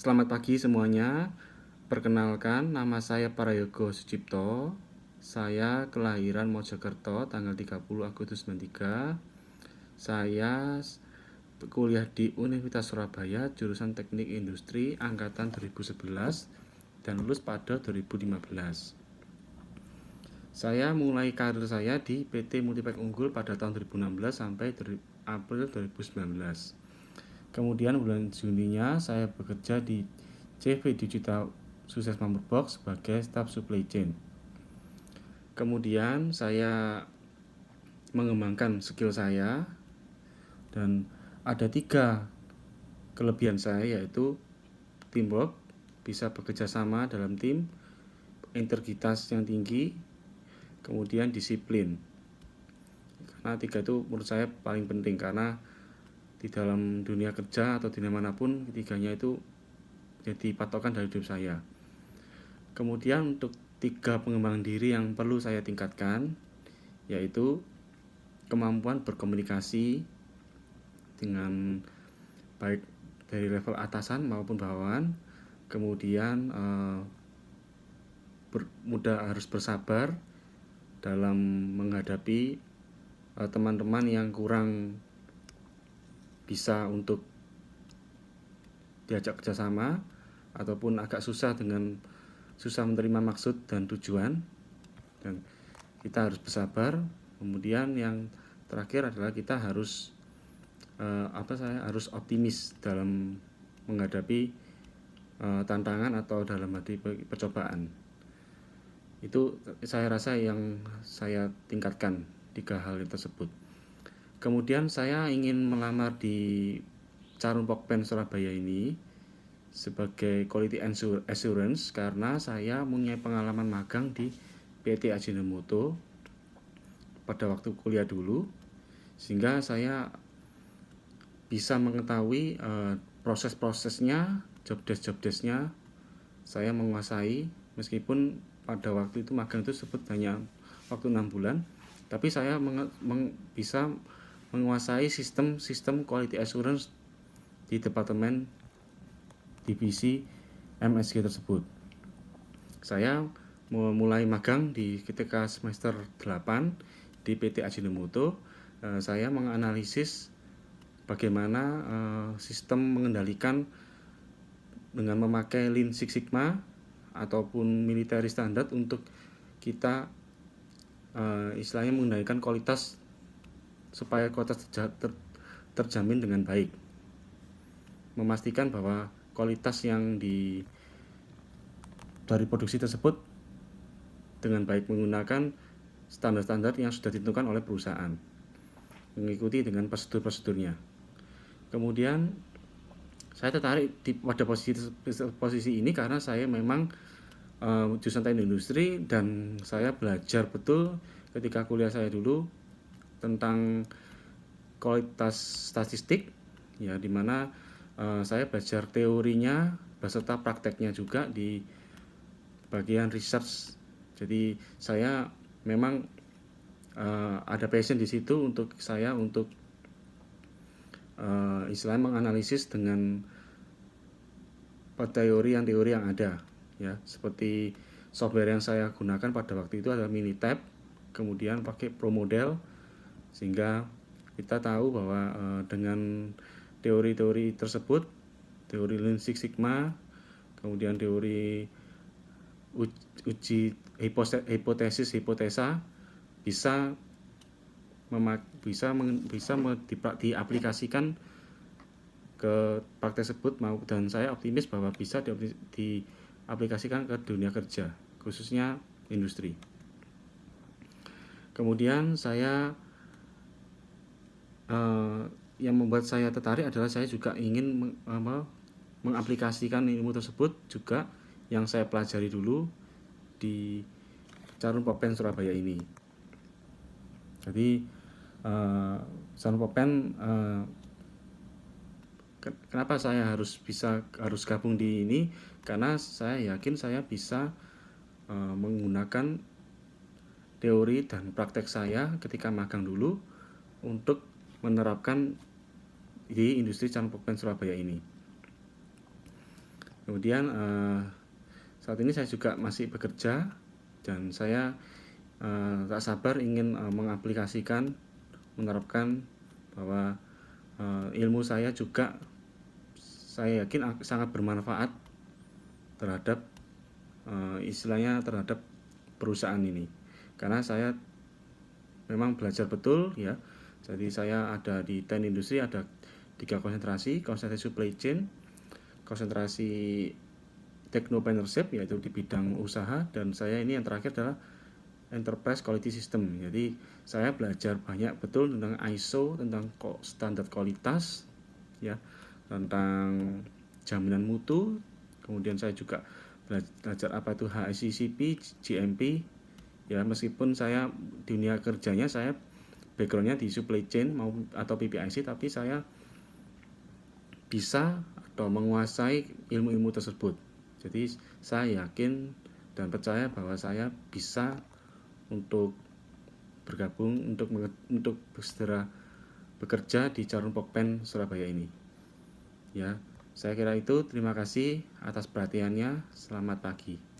Selamat pagi semuanya. Perkenalkan, nama saya Prayogo Sucipto. Saya kelahiran Mojokerto tanggal 30 Agustus 93. Saya kuliah di Universitas Surabaya jurusan Teknik Industri angkatan 2011 dan lulus pada 2015. Saya mulai karir saya di PT Multipack Unggul pada tahun 2016 sampai April 2019. Kemudian bulan Juninya saya bekerja di CV Digital Sukses Mamur Box sebagai staf supply chain. Kemudian saya mengembangkan skill saya dan ada 3 kelebihan saya, yaitu teamwork, bisa bekerja sama dalam tim, integritas yang tinggi, kemudian disiplin. Karena 3 itu menurut saya paling penting, karena di dalam dunia kerja atau dunia manapun ketiganya itu jadi patokan dari hidup saya. Kemudian untuk 3 pengembangan diri yang perlu saya tingkatkan, yaitu kemampuan berkomunikasi dengan baik dari level atasan maupun bawahan, kemudian harus bersabar dalam menghadapi teman-teman yang kurang bisa untuk diajak kerjasama ataupun agak susah menerima maksud dan tujuan, dan kita harus bersabar. Kemudian yang terakhir adalah kita harus harus optimis dalam menghadapi tantangan atau dalam hati percobaan. Itu saya rasa yang saya tingkatkan 3 hal tersebut. Kemudian saya ingin melamar di Charoen Pokpen Surabaya ini sebagai quality assurance karena saya punya pengalaman magang di PT Ajinomoto pada waktu kuliah dulu, sehingga saya bisa mengetahui proses-prosesnya, job desk-nya saya menguasai, meskipun pada waktu itu magang itu sebut hanya waktu 6 bulan, tapi saya bisa menguasai sistem quality assurance di departemen divisi MSG tersebut. Saya mulai magang di ketika semester 8 di PT Ajinomoto. Saya menganalisis bagaimana sistem mengendalikan dengan memakai Lean Six Sigma ataupun military standard untuk kita istilahnya mengendalikan kualitas supaya kualitas terjamin dengan baik, memastikan bahwa kualitas yang dari produksi tersebut dengan baik menggunakan standar-standar yang sudah ditentukan oleh perusahaan, mengikuti dengan prosedur-prosedurnya. Kemudian saya tertarik pada posisi ini karena saya memang jurusan teknik industri, dan saya belajar betul ketika kuliah saya dulu tentang kualitas statistik, ya, dimana saya belajar teorinya beserta prakteknya juga di bagian research. Jadi saya memang ada passion di situ untuk saya untuk istilahnya menganalisis dengan teori yang ada, ya, seperti software yang saya gunakan pada waktu itu adalah Minitab, kemudian pakai ProModel, sehingga kita tahu bahwa dengan teori-teori tersebut, teori Lean Six Sigma, kemudian teori uji hipotesa bisa diaplikasikan ke praktek tersebut, dan saya optimis bahwa bisa diaplikasikan ke dunia kerja, khususnya industri. Kemudian saya yang membuat saya tertarik adalah saya juga ingin mengaplikasikan ilmu tersebut juga yang saya pelajari dulu di Charoen Pokpen Surabaya ini. Jadi Charoen Pokpen, kenapa saya harus gabung di ini? Karena saya yakin saya bisa menggunakan teori dan praktek saya ketika magang dulu untuk menerapkan di industri Charoen Pokpen Surabaya ini. Kemudian saat ini saya juga masih bekerja dan saya tak sabar ingin mengaplikasikan, menerapkan bahwa ilmu saya juga saya yakin sangat bermanfaat terhadap istilahnya terhadap perusahaan ini. Karena saya memang belajar betul ya. Jadi saya ada di Ten Industri ada 3 konsentrasi supply chain, konsentrasi technopreneurship yaitu di bidang usaha, dan saya ini yang terakhir adalah enterprise quality system. Jadi saya belajar banyak betul tentang ISO, tentang standar kualitas ya, tentang jaminan mutu. Kemudian saya juga belajar apa itu HACCP, GMP ya, meskipun saya dunia kerjanya saya backgroundnya di supply chain atau PPIC, tapi saya bisa atau menguasai ilmu-ilmu tersebut. Jadi saya yakin dan percaya bahwa saya bisa untuk bergabung untuk segera bekerja di Charon Pokpen Surabaya ini. Ya, saya kira itu. Terima kasih atas perhatiannya. Selamat pagi.